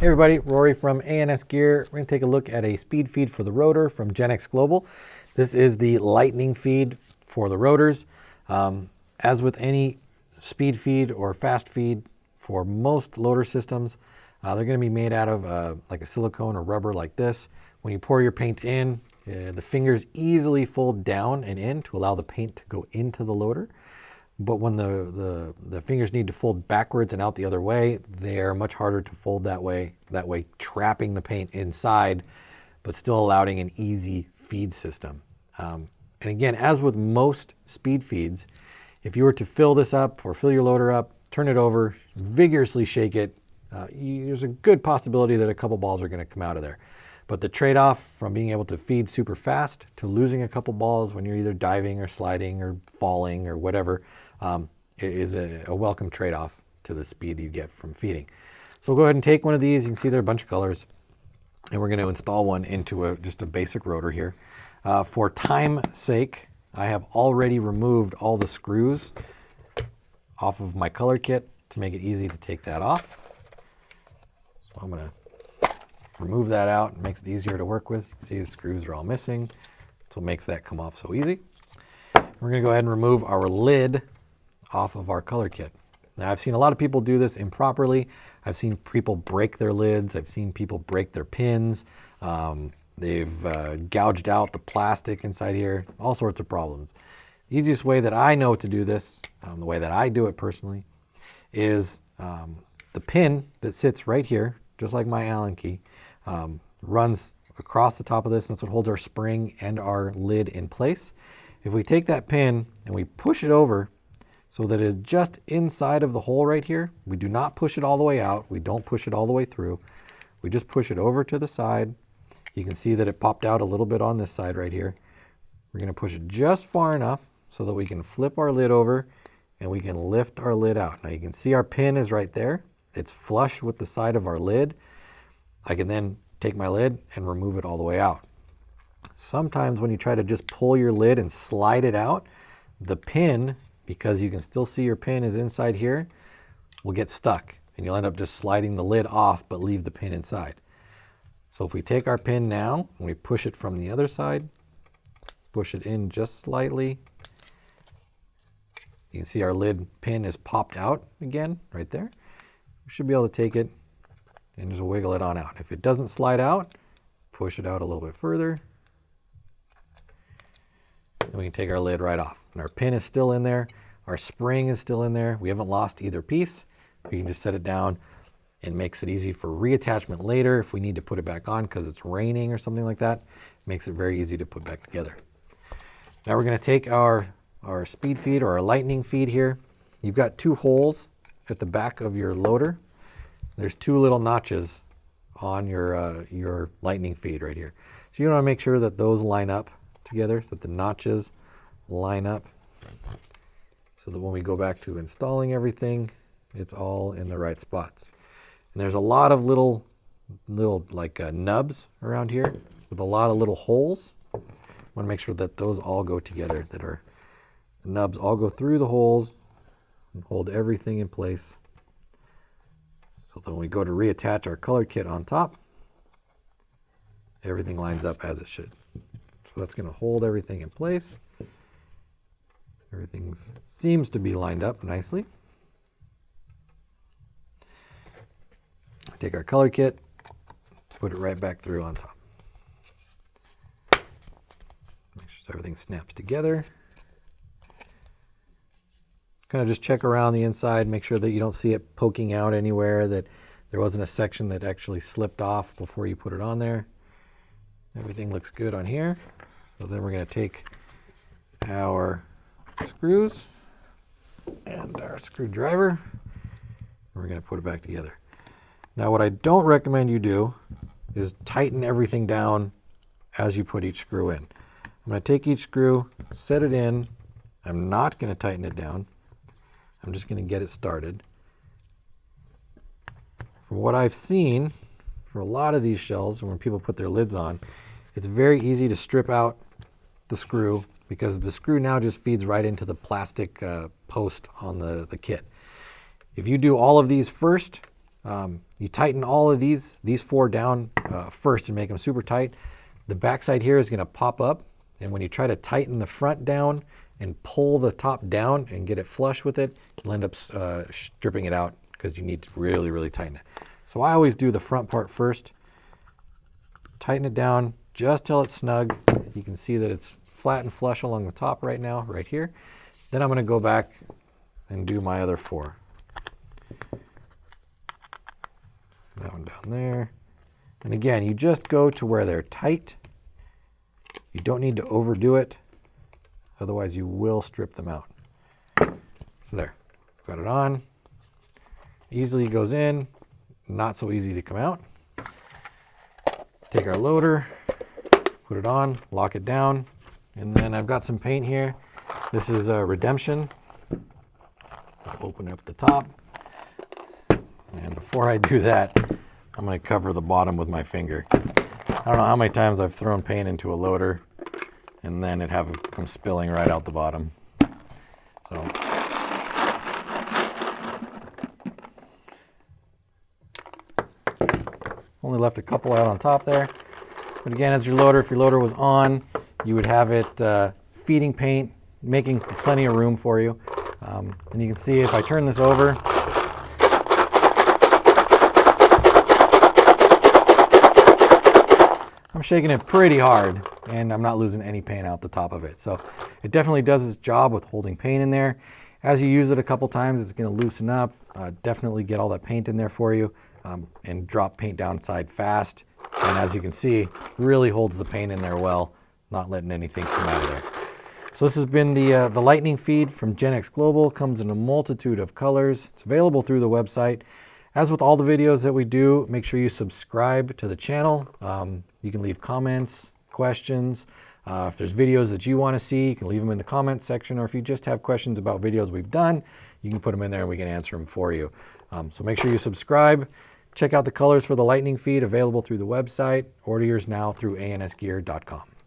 Hey everybody, Rory from ANSgear. We're going to take a look at a speed feed for the rotor from Genex Global. This is the lightning feed for the rotors. As with any speed feed or fast feed for most loader systems, they're going to be made out of like a silicone or rubber like this. When you pour your paint in, the fingers easily fold down and in to allow the paint to go into the loader. But when the fingers need to fold backwards and out the other way, they are much harder to fold that way trapping the paint inside, but still allowing an easy feed system. And again, as with most speed feeds, if you were to fill this up or fill your loader up, turn it over, vigorously shake it, there's a good possibility that a couple balls are going to come out of there. But the trade-off from being able to feed super fast to losing a couple balls when you're either diving or sliding or falling or whatever is a welcome trade-off to the speed that you get from feeding. So we'll go ahead and take one of these. You can see there are a bunch of colors. And we're going to install one into just a basic rotor here. For time's sake, I have already removed all the screws off of my color kit to make it easy to take that off. So I'm going to remove that out. It makes it easier to work with. You can see the screws are all missing. That's what makes that come off so easy. We're going to go ahead and remove our lid off of our color kit. Now, I've seen a lot of people do this improperly. I've seen people break their lids. I've seen people break their pins. They've gouged out the plastic inside here, all sorts of problems. The easiest way that I know to do this, the way that I do it personally, is the pin that sits right here, just like my Allen key, runs across the top of this. That's what holds our spring and our lid in place. If we take that pin and we push it over so that it's just inside of the hole right here, we do not push it all the way out. We don't push it all the way through. We just push it over to the side. You can see that it popped out a little bit on this side right here. We're going to push it just far enough so that we can flip our lid over and we can lift our lid out. Now you can see our pin is right there. It's flush with the side of our lid. I can then take my lid and remove it all the way out. Sometimes when you try to just pull your lid and slide it out, the pin, because you can still see your pin is inside here, will get stuck and you'll end up just sliding the lid off but leave the pin inside. So if we take our pin now and we push it from the other side, push it in just slightly, you can see our lid pin is popped out again right there. We should be able to take it and just wiggle it on out. If it doesn't slide out, push it out a little bit further. And we can take our lid right off. And our pin is still in there. Our spring is still in there. We haven't lost either piece. We can just set it down and makes it easy for reattachment later if we need to put it back on because it's raining or something like that. It makes it very easy to put back together. Now we're going to take our speed feed or our lightning feed here. You've got two holes at the back of your loader. There's two little notches on your lightning feed right here. So you want to make sure that those line up together, so that the notches line up, so that when we go back to installing everything, it's all in the right spots. And there's a lot of little like nubs around here with a lot of little holes. I want to make sure that those all go together, that the nubs all go through the holes and hold everything in place. So that when we go to reattach our color kit on top, everything lines up as it should. So that's going to hold everything in place. Everything seems to be lined up nicely. Take our color kit, put it right back through on top. Make sure everything snaps together. Kind of just check around the inside, make sure that you don't see it poking out anywhere, that there wasn't a section that actually slipped off before you put it on there. Everything looks good on here. So then we're going to take our screws and our screwdriver, and we're going to put it back together. Now what I don't recommend you do is tighten everything down as you put each screw in. I'm going to take each screw, set it in. I'm not going to tighten it down. I'm just going to get it started. From what I've seen for a lot of these shells, when people put their lids on, it's very easy to strip out the screw because the screw now just feeds right into the plastic post on the kit. If you do all of these first, You tighten all of these 4 down first and make them super tight. The backside here is going to pop up, and when you try to tighten the front down and pull the top down and get it flush with it, you'll end up stripping it out because you need to really, really tighten it. So I always do the front part first, tighten it down just till it's snug. You can see that it's flat and flush along the top right now, right here. Then I'm going to go back and do my other 4. That one down there. And again, you just go to where they're tight. You don't need to overdo it, otherwise you will strip them out. So there, got it on. Easily goes in, not so easy to come out. Take our loader, put it on, lock it down, and then I've got some paint here. This is a Redemption. I'll open up the top. And before I do that, I'm going to cover the bottom with my finger. I don't know how many times I've thrown paint into a loader and then it come spilling right out the bottom. So only left a couple out on top there. But again, as your loader, if your loader was on, you would have it feeding paint, making plenty of room for you. And you can see if I turn this over, I'm shaking it pretty hard and I'm not losing any paint out the top of it. So it definitely does its job with holding paint in there. As you use it a couple times, it's going to loosen up, definitely get all that paint in there for you, and drop paint downside fast. And as you can see, really holds the paint in there well, not letting anything come out of there. So this has been the lightning feed from GenX Global. Comes in a multitude of colors. It's available through the website. As with all the videos that we do, make sure you subscribe to the channel. You can leave comments, questions. If there's videos that you want to see, you can leave them in the comments section, or if you just have questions about videos we've done, you can put them in there and we can answer them for you. So make sure you subscribe. Check out the colors for the lightning feed available through the website. Order yours now through ANSgear.com.